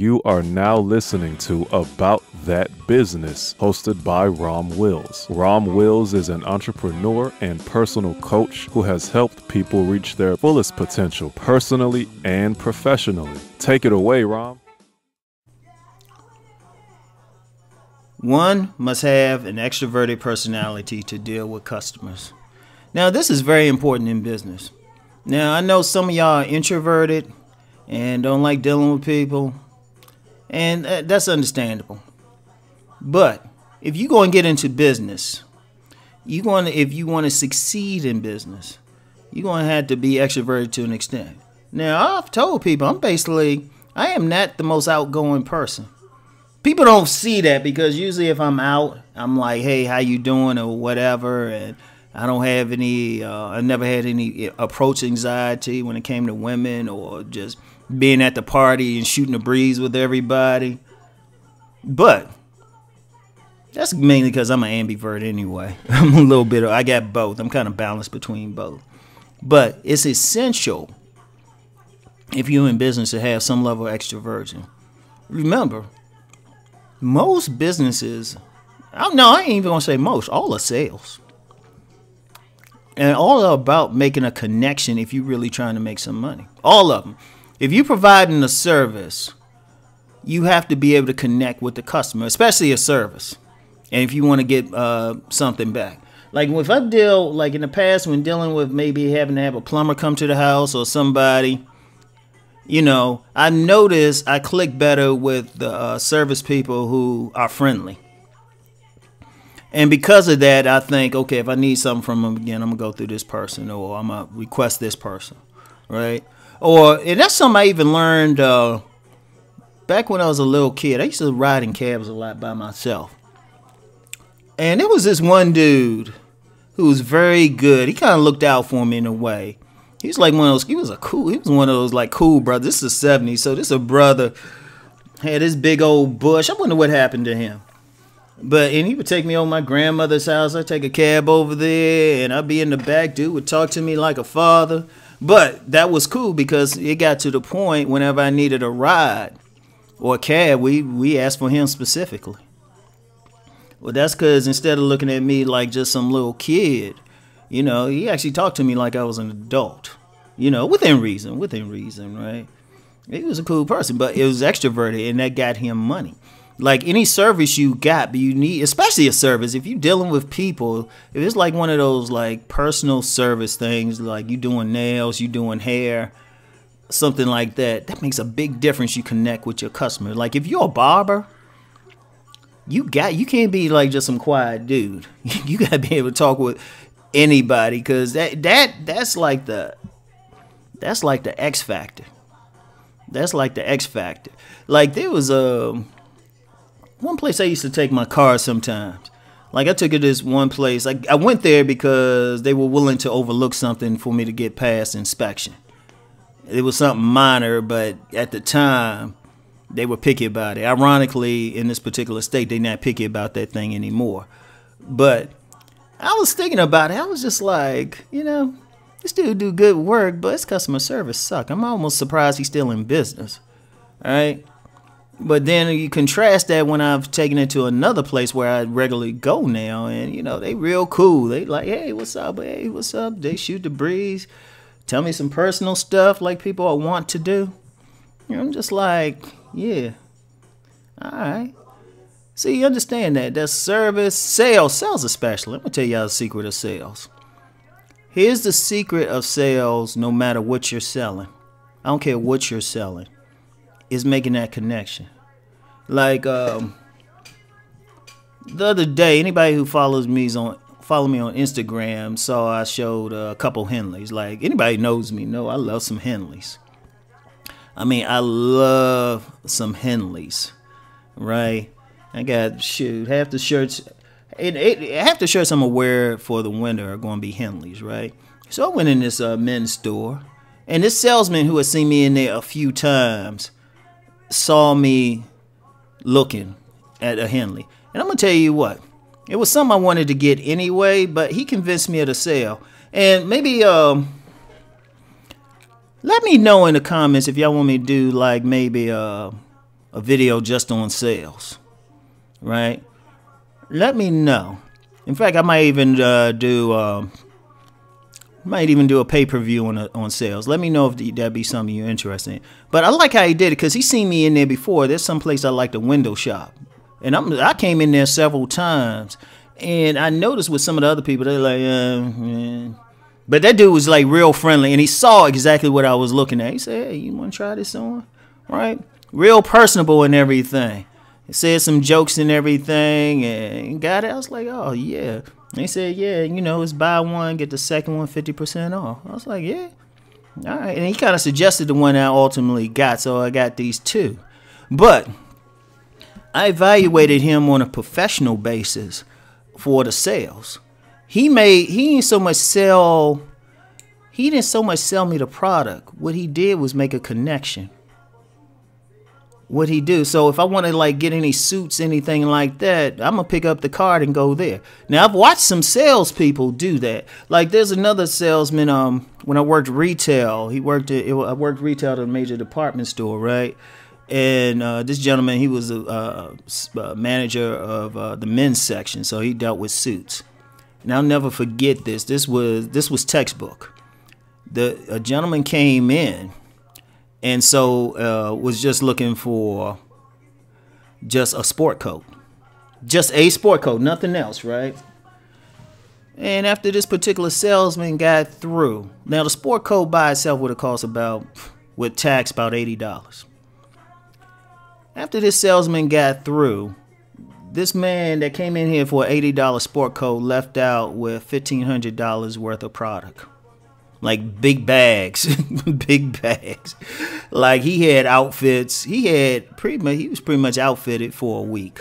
You are now listening to About That Business, hosted by Rom Wills. Rom Wills is an entrepreneur and personal coach who has helped people reach their fullest potential personally and professionally. Take it away, Rom. One must have an extroverted personality to deal with customers. Now, this is very important in business. Now, I know some of y'all are introverted and don't like dealing with people, and that's understandable. But if you're going to get into business, if you want to succeed in business, you're going to have to be extroverted to an extent. Now, I've told people I am not the most outgoing person. People don't see that because usually if I'm out, I'm like, hey, how you doing or whatever, and I don't have any, I never had any approach anxiety when it came to women or just being at the party and shooting the breeze with everybody. But that's mainly because I'm an ambivert anyway. I'm a little bit, I got both. I'm kind of balanced between both. But it's essential if you're in business to have some level of extroversion. Remember, most businesses, I ain't even going to say most, all are sales. And all are about making a connection if you're really trying to make some money. All of them. If you're providing a service, you have to be able to connect with the customer, especially a service. And if you want to get something back. Like if I deal, like in the past when dealing with maybe having to have a plumber come to the house or somebody, I notice I click better with the service people who are friendly. And because of that, I think, okay, if I need something from them again, I'm going to go through this person or I'm going to request this person, right? And that's something I even learned back when I was a little kid. I used to ride in cabs a lot by myself. And there was this one dude who was very good. He kind of looked out for me in a way. He was like one of those, he was one of those like cool brothers. This is the 70s, so this is a brother, had this big old bush. I wonder what happened to him. And he would take me over my grandmother's house. I'd take a cab over there, and I'd be in the back. Dude would talk to me like a father. But that was cool because it got to the point whenever I needed a ride or a cab, we asked for him specifically. Well, that's because instead of looking at me like just some little kid, he actually talked to me like I was an adult. Within reason, right? He was a cool person, but it was extroverted, and that got him money. Like any service you got, but you need, especially a service, if you're dealing with people, if it's like one of those like personal service things, like you doing nails, you doing hair, something like that, that makes a big difference. You connect with your customer. Like if you're a barber, you can't be like just some quiet dude. You got to be able to talk with anybody because that's like the X factor. That's like the X factor. Like there was one place I used to take my car sometimes. Like I took it to this one place. I went there because they were willing to overlook something for me to get past inspection. It was something minor, but at the time, they were picky about it. Ironically, in this particular state, they're not picky about that thing anymore. But I was thinking about it. I was just like, this dude do good work, but his customer service suck. I'm almost surprised he's still in business. All right. But then you contrast that when I've taken it to another place where I regularly go now, and they real cool. They like, hey, what's up? Hey, what's up? They shoot the breeze, tell me some personal stuff like people want to do. I'm just like, yeah, all right. See, you understand that. That's service, sales especially. I'm gonna tell y'all the secret of sales. Here's the secret of sales. No matter what you're selling, I don't care what you're selling. Is making that connection. Like the other day, anybody who follow me on Instagram saw I showed a couple Henleys. Like anybody who knows me know I love some Henleys. I mean, I love some Henleys, right? I got half the shirts I'm gonna wear for the winter are gonna be Henleys, right? So I went in this men's store, and this salesman who had seen me in there a few times saw me looking at a Henley. And I'm going to tell you what, it was something I wanted to get anyway, but he convinced me of the sale. And maybe let me know in the comments if y'all want me to do like maybe a video just on sales, right? Let me know. In fact, I might even do a pay-per-view on sales. Let me know if that'd be something you're interested in. But I like how he did it because he seen me in there before. There's some place I like to window shop, and I came in there several times, and I noticed with some of the other people, they're like, but that dude was like real friendly, and he saw exactly what I was looking at. He said, "Hey, you want to try this on?" Right? Real personable and everything. He said some jokes and everything, and got it. I was like, "Oh yeah." They said, "Yeah, it's buy one, get the second one 50% off." I was like, "Yeah, all right." And he kind of suggested the one I ultimately got, so I got these two. But I evaluated him on a professional basis for the sales. He didn't so much sell me the product. What he did was make a connection. What he do? So if I want to like get any suits, anything like that, I'm gonna pick up the card and go there. Now I've watched some salespeople do that. Like there's another salesman. When I worked retail, I worked retail at a major department store, right? And this gentleman, he was a manager of the men's section, so he dealt with suits. And I'll never forget this. This was textbook. A gentleman came in, and so was just looking for just a sport coat. Just a sport coat, nothing else, right? And after this particular salesman got through, now the sport coat by itself would have cost about, with tax, about $80. After this salesman got through, this man that came in here for an $80 sport coat left out with $1,500 worth of product. Like big bags, big bags. Like he had outfits. He was pretty much outfitted for a week.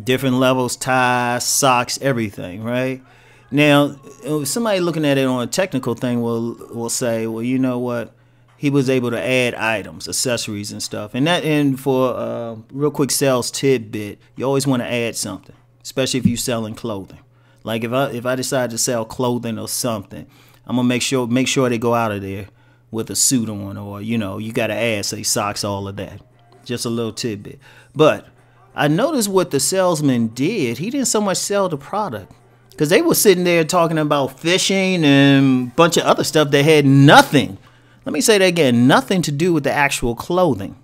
Different levels, ties, socks, everything, right? Now, somebody looking at it on a technical thing will say, well, you know what? He was able to add items, accessories and stuff. And for a real quick sales tidbit, you always want to add something, especially if you're selling clothing. Like if I decide to sell clothing or something, I'm gonna make sure they go out of there with a suit on, or you gotta add, say, socks, all of that. Just a little tidbit. But I noticed what the salesman did. He didn't so much sell the product, because they were sitting there talking about fishing and a bunch of other stuff that had nothing. Let me say that again, nothing to do with the actual clothing.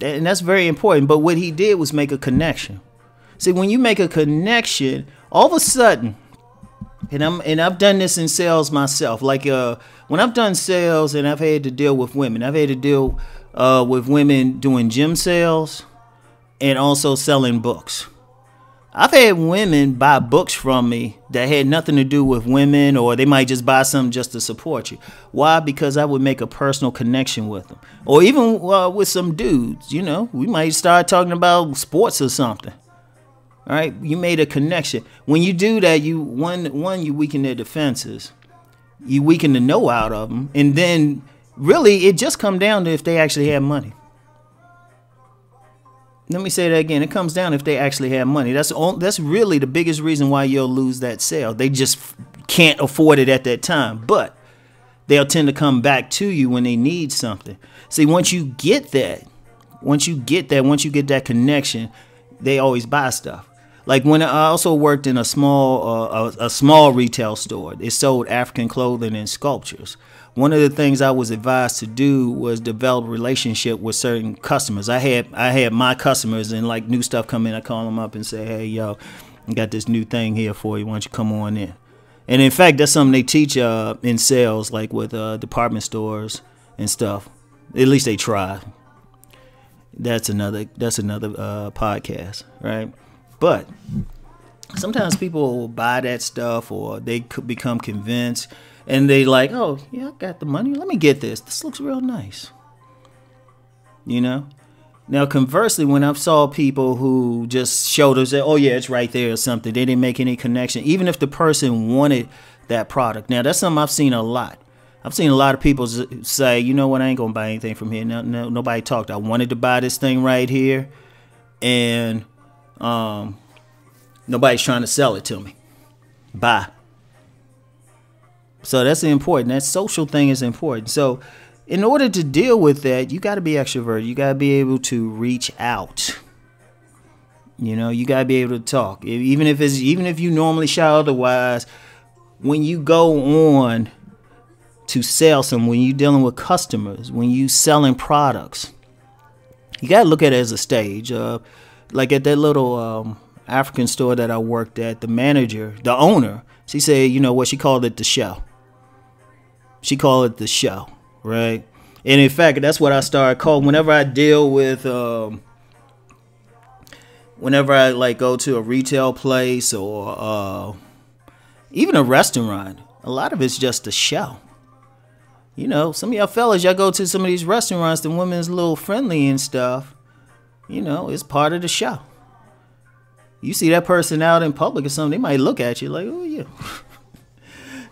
And that's very important. But what he did was make a connection. See, when you make a connection, all of a sudden, and I've done this in sales myself. Like when I've done sales and I've had to deal with women, I've had to deal with women doing gym sales and also selling books. I've had women buy books from me that had nothing to do with women, or they might just buy something just to support you. Why? Because I would make a personal connection with them. Or even with some dudes, we might start talking about sports or something. All right, you made a connection. When you do that, you weaken their defenses. You weaken the know out of them. And then really it just comes down to if they actually have money. Let me say that again. It comes down if they actually have money. That's really the biggest reason why you'll lose that sale. They just can't afford it at that time. But they'll tend to come back to you when they need something. See, once you get that connection, they always buy stuff. Like when I also worked in a small retail store. It sold African clothing and sculptures. One of the things I was advised to do was develop a relationship with certain customers. I had my customers, and like new stuff come in, I call them up and say, "Hey, yo, I got this new thing here for you. Why don't you come on in?" And in fact, that's something they teach in sales, like with department stores and stuff. At least they try. That's another podcast, right? But sometimes people will buy that stuff, or they could become convinced, and they like, "Oh, yeah, I got the money. Let me get this. This looks real nice." Now, conversely, when I saw people who just showed us that, "Oh, yeah, it's right there," or something, they didn't make any connection, even if the person wanted that product. Now, that's something I've seen a lot. I've seen a lot of people say, "You know what? I ain't gonna buy anything from here." No, nobody talked. I wanted to buy this thing right here, and nobody's trying to sell it to me. Buy. So that's important. That social thing is important. So in order to deal with that, you got to be extroverted. You got to be able to reach out. You know, you got to be able to talk. Even if you normally shy otherwise, when you go on to sell something, when you're dealing with customers, when you selling products, you got to look at it as a stage. Like at that little African store that I worked at, the manager, the owner, she said, you know what, she called it the show. She called it the show, right? And in fact, that's what I started calling whenever I deal with, whenever I like go to a retail place or even a restaurant. A lot of it's just a show. You know, some of y'all fellas, y'all go to some of these restaurants, the women's a little friendly and stuff. You know, it's part of the show. You see that person out in public or something, they might look at you like, oh yeah.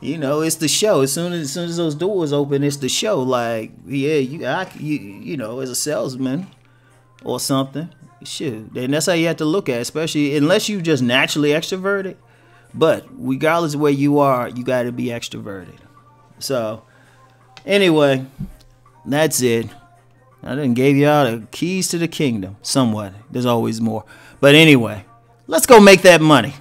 You know, it's the show. As soon as those doors open, it's the show. Like, yeah, you know, as a salesman or something, shoot. And that's how you have to look at it, especially unless you just naturally extroverted. But regardless of where you are, you got to be extroverted. So, anyway, that's it. I done gave you all the keys to the kingdom. Somewhat. There's always more. But anyway, let's go make that money.